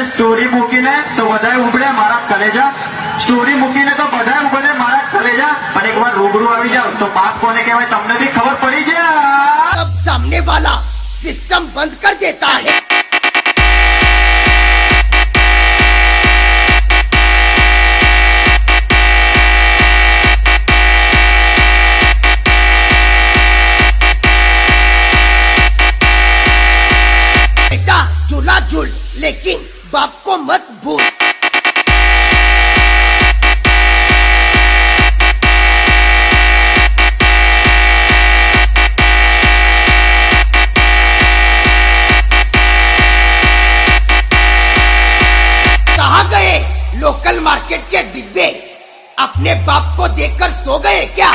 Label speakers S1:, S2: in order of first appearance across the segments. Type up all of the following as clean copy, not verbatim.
S1: Story મૂકીને તો બધાય ઉભડે મારા કલેજા, સ્ટોરી મૂકીને તો બધાય ઉભડે મારા કલેજા, અને એકવાર રૂબરૂ આવી જાવ તો બાપ કોને કહેવાય તમને બી ખબર પડી જાય।
S2: तब सामने वाला सिस्टम बंद कर देता है। बेटा झूला झूल लेकिन बाप को मत भूल। कहाँ गए लोकल मार्केट के डिब्बे? अपने बाप को देखकर सो गए क्या?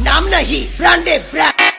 S2: नाम नहीं ब्रांडे ब्रांड।